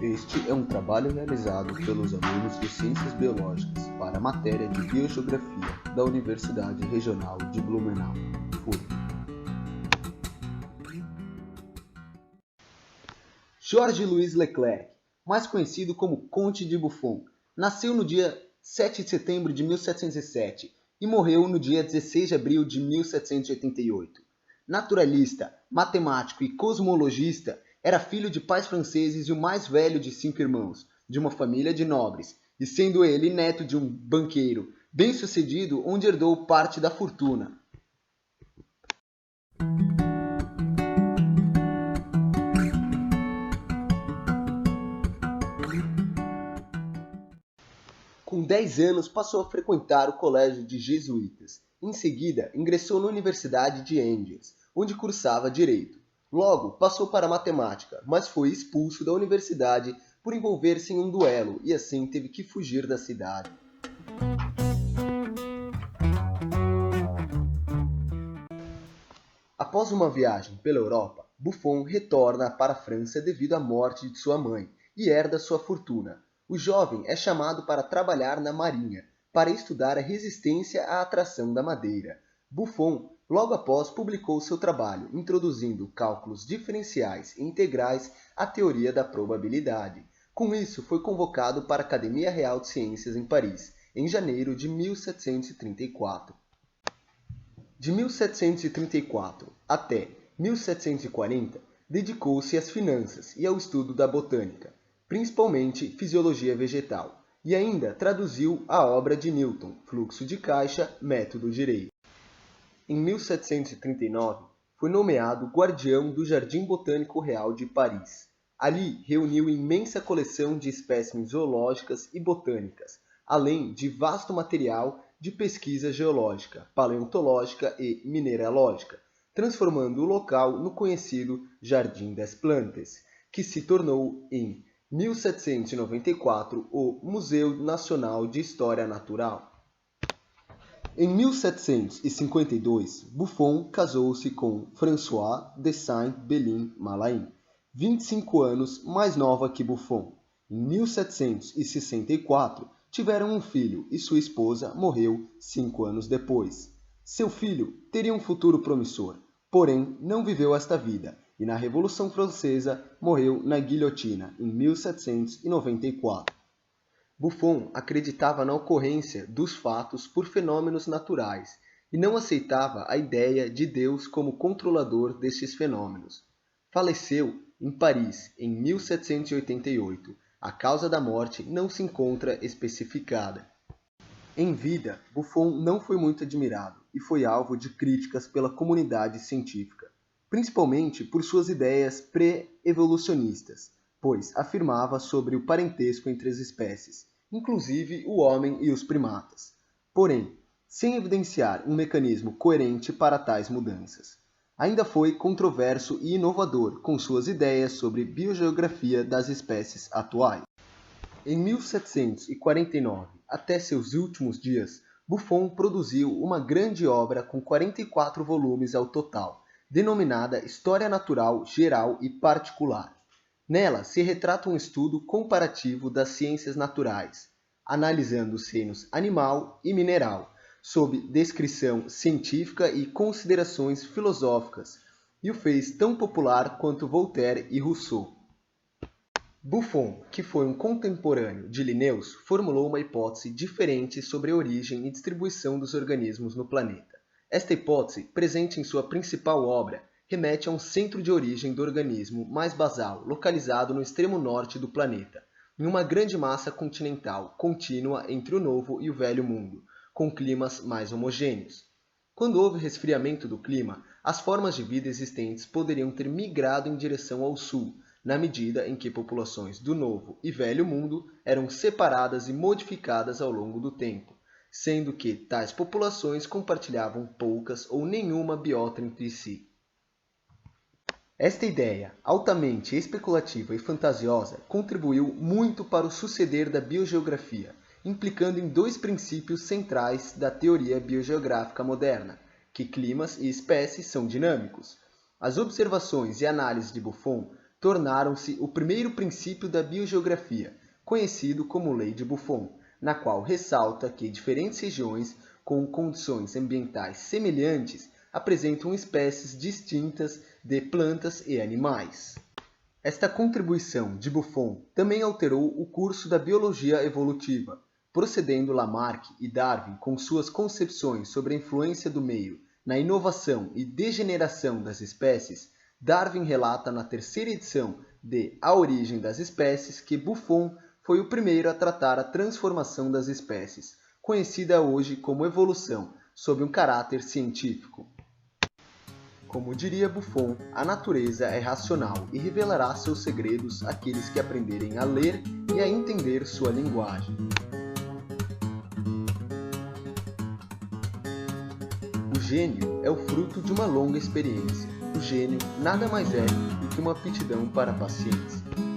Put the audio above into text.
Este é um trabalho realizado pelos alunos de Ciências Biológicas para a matéria de Biogeografia da Universidade Regional de Blumenau, FURB. Georges-Louis Leclerc, mais conhecido como Conde de Buffon, nasceu no dia 7 de setembro de 1707 e morreu no dia 16 de abril de 1788. Naturalista, matemático e cosmologista, era filho de pais franceses e o mais velho de 5 irmãos, de uma família de nobres, e sendo ele neto de um banqueiro bem-sucedido onde herdou parte da fortuna. Com 10 anos passou a frequentar o colégio de jesuítas. Em seguida, ingressou na Universidade de Angers, onde cursava Direito. Logo, passou para a matemática, mas foi expulso da universidade por envolver-se em um duelo e assim teve que fugir da cidade. Após uma viagem pela Europa, Buffon retorna para a França devido à morte de sua mãe e herda sua fortuna. O jovem é chamado para trabalhar na marinha, para estudar a resistência à atração da madeira. Buffon, logo após, publicou seu trabalho, introduzindo cálculos diferenciais e integrais à teoria da probabilidade. Com isso, foi convocado para a Academia Real de Ciências em Paris, em janeiro de 1734. De 1734 até 1740, dedicou-se às finanças e ao estudo da botânica, principalmente fisiologia vegetal, e ainda traduziu a obra de Newton, Fluxo de Caixa, Método Direito. Em 1739, foi nomeado guardião do Jardim Botânico Real de Paris. Ali, reuniu imensa coleção de espécimes zoológicas e botânicas, além de vasto material de pesquisa geológica, paleontológica e mineralógica, transformando o local no conhecido Jardim das Plantas, que se tornou, em 1794, o Museu Nacional de História Natural. Em 1752, Buffon casou-se com Françoise de Saint-Belin-Malain, 25 anos mais nova que Buffon. Em 1764, tiveram um filho e sua esposa morreu 5 anos depois. Seu filho teria um futuro promissor, porém não viveu esta vida e na Revolução Francesa morreu na guilhotina em 1794. Buffon acreditava na ocorrência dos fatos por fenômenos naturais e não aceitava a ideia de Deus como controlador destes fenômenos. Faleceu em Paris em 1788. A causa da morte não se encontra especificada. Em vida, Buffon não foi muito admirado e foi alvo de críticas pela comunidade científica, principalmente por suas ideias pré-evolucionistas, pois afirmava sobre o parentesco entre as espécies, inclusive o homem e os primatas, porém, sem evidenciar um mecanismo coerente para tais mudanças. Ainda foi controverso e inovador com suas ideias sobre biogeografia das espécies atuais. Em 1749, até seus últimos dias, Buffon produziu uma grande obra com 44 volumes ao total, denominada História Natural Geral e Particular. Nela se retrata um estudo comparativo das ciências naturais, analisando os reinos animal e mineral, sob descrição científica e considerações filosóficas, e o fez tão popular quanto Voltaire e Rousseau. Buffon, que foi um contemporâneo de Linnaeus, formulou uma hipótese diferente sobre a origem e distribuição dos organismos no planeta. Esta hipótese, presente em sua principal obra, remete a um centro de origem do organismo mais basal, localizado no extremo norte do planeta, em uma grande massa continental contínua entre o Novo e o Velho Mundo, com climas mais homogêneos. Quando houve resfriamento do clima, as formas de vida existentes poderiam ter migrado em direção ao sul, na medida em que populações do Novo e Velho Mundo eram separadas e modificadas ao longo do tempo, sendo que tais populações compartilhavam poucas ou nenhuma biota entre si. Esta ideia, altamente especulativa e fantasiosa, contribuiu muito para o suceder da biogeografia, implicando em 2 princípios centrais da teoria biogeográfica moderna, que climas e espécies são dinâmicos. As observações e análises de Buffon tornaram-se o primeiro princípio da biogeografia, conhecido como Lei de Buffon, na qual ressalta que diferentes regiões com condições ambientais semelhantes apresentam espécies distintas de plantas e animais. Esta contribuição de Buffon também alterou o curso da biologia evolutiva, procedendo Lamarck e Darwin com suas concepções sobre a influência do meio na inovação e degeneração das espécies. Darwin relata na terceira edição de A Origem das Espécies que Buffon foi o primeiro a tratar a transformação das espécies, conhecida hoje como evolução, sob um caráter científico. Como diria Buffon, a natureza é racional e revelará seus segredos àqueles que aprenderem a ler e a entender sua linguagem. O gênio é o fruto de uma longa experiência. O gênio nada mais é do que uma aptidão para a paciência.